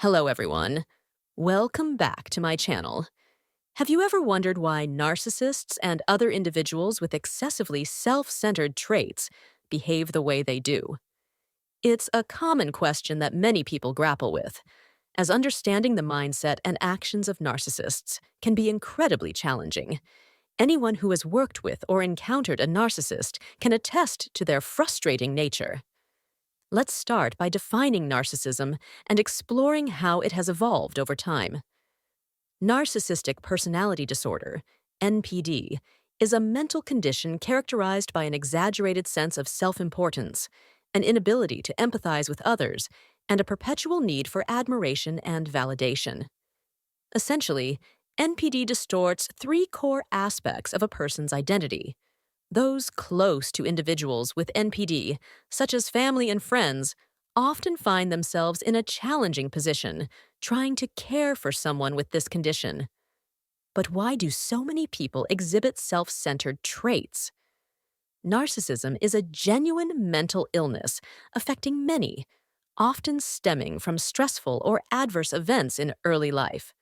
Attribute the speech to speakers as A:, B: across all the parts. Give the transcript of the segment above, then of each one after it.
A: Hello, everyone. Welcome back to my channel. Have you ever wondered why narcissists and other individuals with excessively self-centered traits behave the way they do? It's a common question that many people grapple with, as understanding the mindset and actions of narcissists can be incredibly challenging. Anyone who has worked with or encountered a narcissist can attest to their frustrating nature. Let's start by defining narcissism and exploring how it has evolved over time. Narcissistic Personality Disorder, NPD, is a mental condition characterized by an exaggerated sense of self-importance, an inability to empathize with others, and a perpetual need for admiration and validation. Essentially, NPD distorts three core aspects of a person's identity. Those close to individuals with NPD, such as family and friends, often find themselves in a challenging position, trying to care for someone with this condition. But why do so many people exhibit self-centered traits? Narcissism is a genuine mental illness affecting many, often stemming from stressful or adverse events in early life.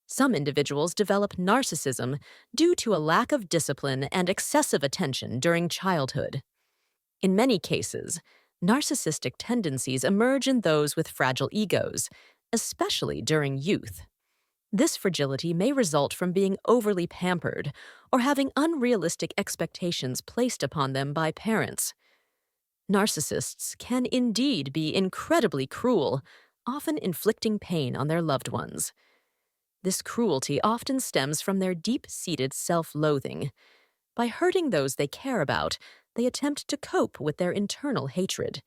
A: Some individuals develop narcissism due to a lack of discipline and excessive attention during childhood. In many cases, narcissistic tendencies emerge in those with fragile egos, especially during youth. This fragility may result from being overly pampered or having unrealistic expectations placed upon them by parents. Narcissists can indeed be incredibly cruel, often inflicting pain on their loved ones. This cruelty often stems from their deep-seated self-loathing. By hurting those they care about, they attempt to cope with their internal hatred.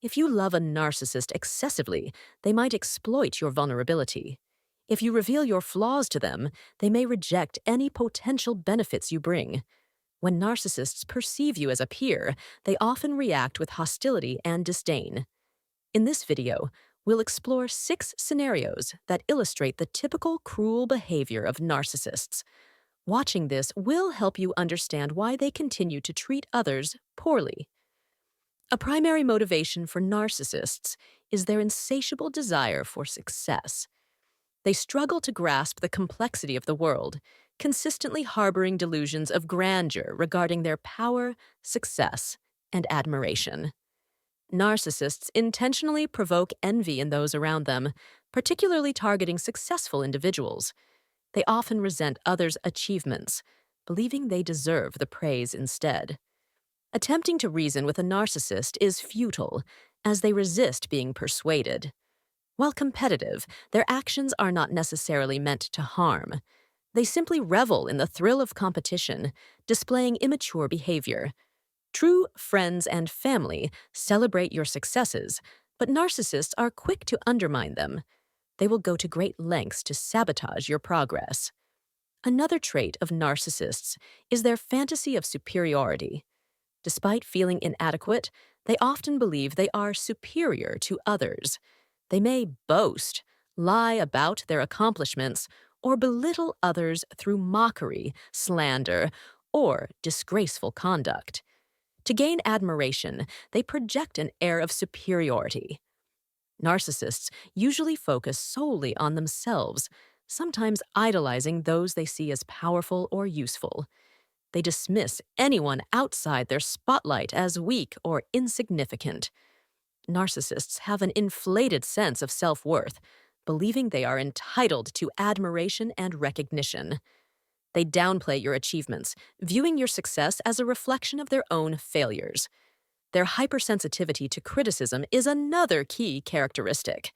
A: If you love a narcissist excessively, they might exploit your vulnerability. If you reveal your flaws to them, they may reject any potential benefits you bring. When narcissists perceive you as a peer, they often react with hostility and disdain. In this video, we'll explore 6 scenarios that illustrate the typical cruel behavior of narcissists. Watching this will help you understand why they continue to treat others poorly. A primary motivation for narcissists is their insatiable desire for success. They struggle to grasp the complexity of the world, consistently harboring delusions of grandeur regarding their power, success, and admiration. Narcissists intentionally provoke envy in those around them, particularly targeting successful individuals. They often resent others' achievements, believing they deserve the praise instead. Attempting to reason with a narcissist is futile, as they resist being persuaded. While competitive, their actions are not necessarily meant to harm. They simply revel in the thrill of competition, displaying immature behavior. True friends and family celebrate your successes, but narcissists are quick to undermine them. They will go to great lengths to sabotage your progress. Another trait of narcissists is their fantasy of superiority. Despite feeling inadequate, they often believe they are superior to others. They may boast, lie about their accomplishments, or belittle others through mockery, slander, or disgraceful conduct. To gain admiration, they project an air of superiority. Narcissists usually focus solely on themselves, sometimes idolizing those they see as powerful or useful. They dismiss anyone outside their spotlight as weak or insignificant. Narcissists have an inflated sense of self-worth, believing they are entitled to admiration and recognition. They downplay your achievements, viewing your success as a reflection of their own failures. Their hypersensitivity to criticism is another key characteristic.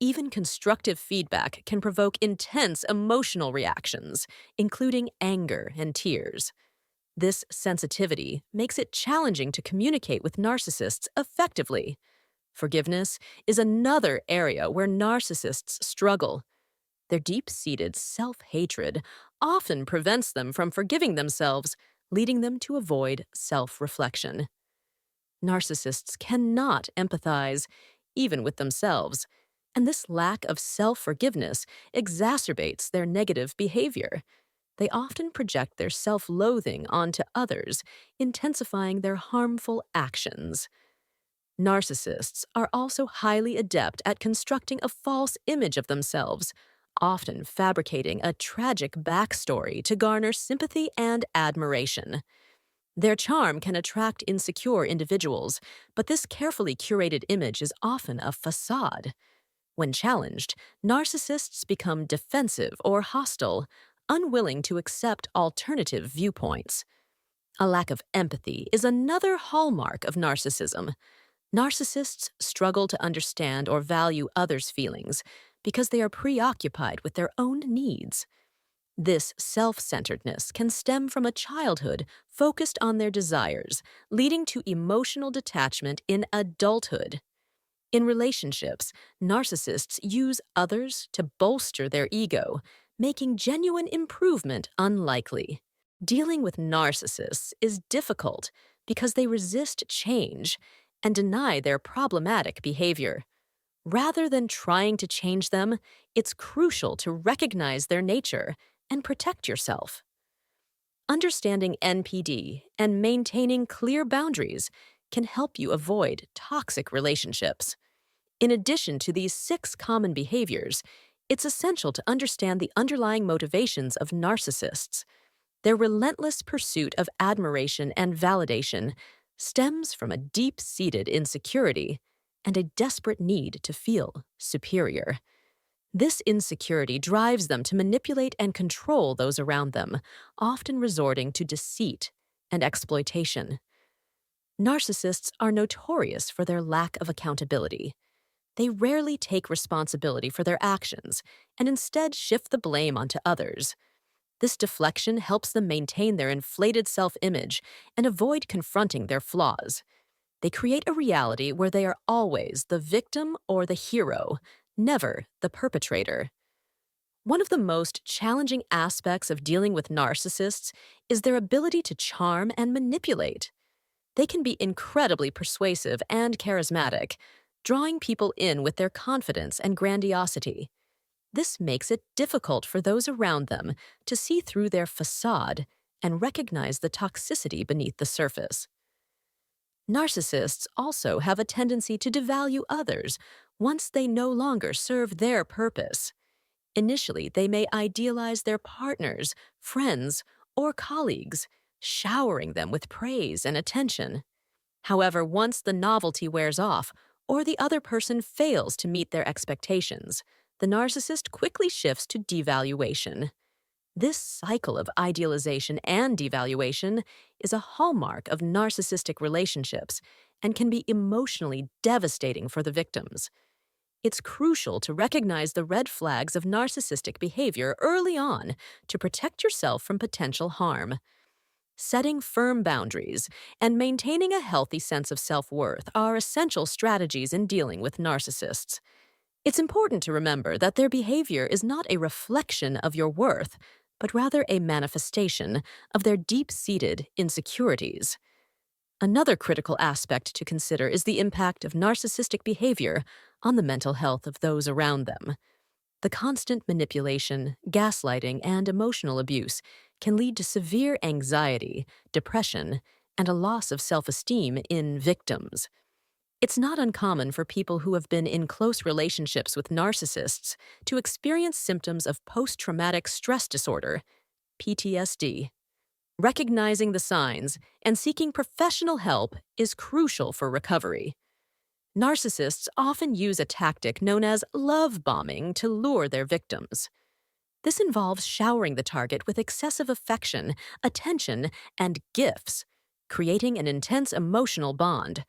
A: Even constructive feedback can provoke intense emotional reactions, including anger and tears. This sensitivity makes it challenging to communicate with narcissists effectively. Forgiveness is another area where narcissists struggle. Their deep-seated self-hatred often prevents them from forgiving themselves, leading them to avoid self-reflection. Narcissists cannot empathize, even with themselves, and this lack of self-forgiveness exacerbates their negative behavior. They often project their self-loathing onto others, intensifying their harmful actions. Narcissists are also highly adept at constructing a false image of themselves, often fabricating a tragic backstory to garner sympathy and admiration. Their charm can attract insecure individuals, but this carefully curated image is often a facade. When challenged, narcissists become defensive or hostile, unwilling to accept alternative viewpoints. A lack of empathy is another hallmark of narcissism. Narcissists struggle to understand or value others' feelings because they are preoccupied with their own needs. This self-centeredness can stem from a childhood focused on their desires, leading to emotional detachment in adulthood. In relationships, narcissists use others to bolster their ego, making genuine improvement unlikely. Dealing with narcissists is difficult because they resist change and deny their problematic behavior. Rather than trying to change them, it's crucial to recognize their nature and protect yourself. Understanding NPD and maintaining clear boundaries can help you avoid toxic relationships. In addition to these 6 common behaviors, it's essential to understand the underlying motivations of narcissists. Their relentless pursuit of admiration and validation stems from a deep-seated insecurity and a desperate need to feel superior. This insecurity drives them to manipulate and control those around them, often resorting to deceit and exploitation. Narcissists are notorious for their lack of accountability. They rarely take responsibility for their actions and instead shift the blame onto others. This deflection helps them maintain their inflated self-image and avoid confronting their flaws. They create a reality where they are always the victim or the hero, never the perpetrator. One of the most challenging aspects of dealing with narcissists is their ability to charm and manipulate. They can be incredibly persuasive and charismatic, drawing people in with their confidence and grandiosity. This makes it difficult for those around them to see through their facade and recognize the toxicity beneath the surface. Narcissists also have a tendency to devalue others once they no longer serve their purpose. Initially, they may idealize their partners, friends, or colleagues, showering them with praise and attention. However, once the novelty wears off, or the other person fails to meet their expectations, the narcissist quickly shifts to devaluation. This cycle of idealization and devaluation is a hallmark of narcissistic relationships and can be emotionally devastating for the victims. It's crucial to recognize the red flags of narcissistic behavior early on to protect yourself from potential harm. Setting firm boundaries and maintaining a healthy sense of self-worth are essential strategies in dealing with narcissists. It's important to remember that their behavior is not a reflection of your worth, but rather a manifestation of their deep-seated insecurities. Another critical aspect to consider is the impact of narcissistic behavior on the mental health of those around them. The constant manipulation, gaslighting, and emotional abuse can lead to severe anxiety, depression, and a loss of self-esteem in victims. It's not uncommon for people who have been in close relationships with narcissists to experience symptoms of post-traumatic stress disorder, PTSD. Recognizing the signs and seeking professional help is crucial for recovery. Narcissists often use a tactic known as love bombing to lure their victims. This involves showering the target with excessive affection, attention, and gifts, creating an intense emotional bond.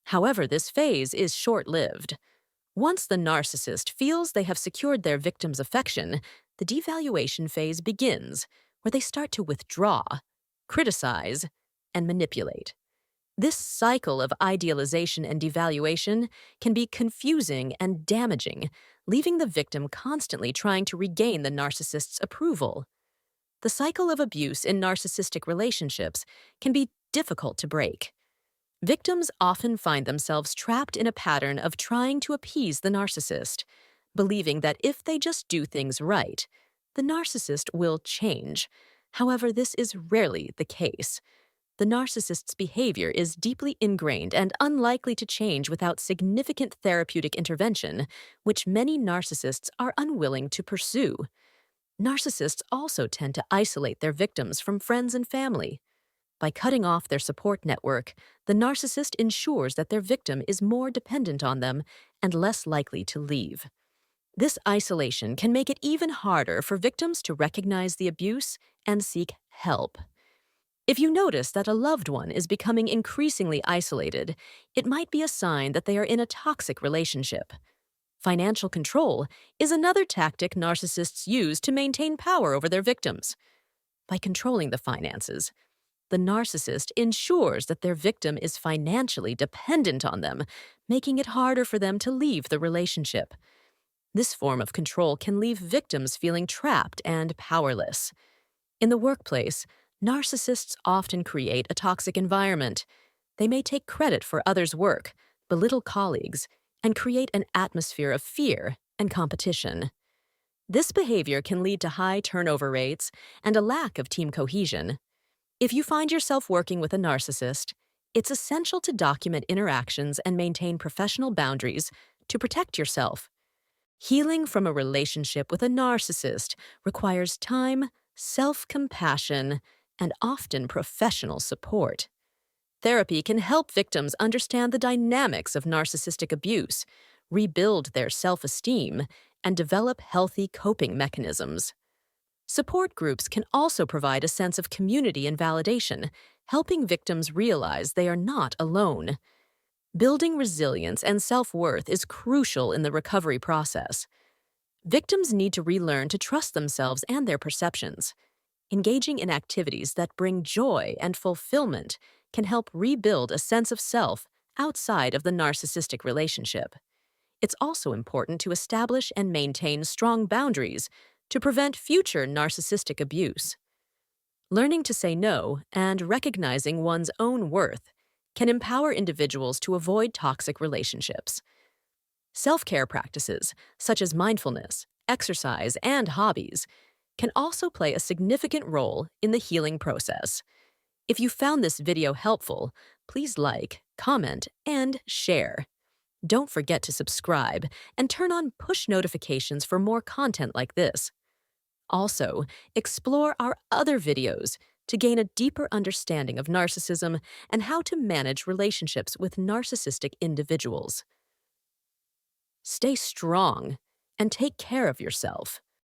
A: However, this phase is short-lived. Once the narcissist feels they have secured their victim's affection, the devaluation phase begins, where they start to withdraw, criticize, and manipulate. This cycle of idealization and devaluation can be confusing and damaging, leaving the victim constantly trying to regain the narcissist's approval. The cycle of abuse in narcissistic relationships can be difficult to break. Victims often find themselves trapped in a pattern of trying to appease the narcissist, believing that if they just do things right, the narcissist will change. However, this is rarely the case. the narcissist's behavior is deeply ingrained and unlikely to change without significant therapeutic intervention, which many narcissists are unwilling to pursue. Narcissists also tend to isolate their victims from friends and family. By cutting off their support network, the narcissist ensures that their victim is more dependent on them and less likely to leave. This isolation can make it even harder for victims to recognize the abuse and seek help. If you notice that a loved one is becoming increasingly isolated, it might be a sign that they are in a toxic relationship. Financial control is another tactic narcissists use to maintain power over their victims. By controlling the finances, the narcissist ensures that their victim is financially dependent on them, making it harder for them to leave the relationship. This form of control can leave victims feeling trapped and powerless. In the workplace, narcissists often create a toxic environment. They may take credit for others' work, belittle colleagues, and create an atmosphere of fear and competition. This behavior can lead to high turnover rates and a lack of team cohesion. If you find yourself working with a narcissist, it's essential to document interactions and maintain professional boundaries to protect yourself. Healing from a relationship with a narcissist requires time, self-compassion, and often professional support. Therapy can help victims understand the dynamics of narcissistic abuse, rebuild their self-esteem, and develop healthy coping mechanisms. Support groups can also provide a sense of community and validation, helping victims realize they are not alone. Building resilience and self-worth is crucial in the recovery process. Victims need to relearn to trust themselves and their perceptions. Engaging in activities that bring joy and fulfillment can help rebuild a sense of self outside of the narcissistic relationship. It's also important to establish and maintain strong boundaries to prevent future narcissistic abuse. Learning to say no and recognizing one's own worth can empower individuals to avoid toxic relationships. Self-care practices, such as mindfulness, exercise, and hobbies, can also play a significant role in the healing process. If you found this video helpful, please like, comment, and share. Don't forget to subscribe and turn on push notifications for more content like this. Also, explore our other videos to gain a deeper understanding of narcissism and how to manage relationships with narcissistic individuals. Stay strong and take care of yourself.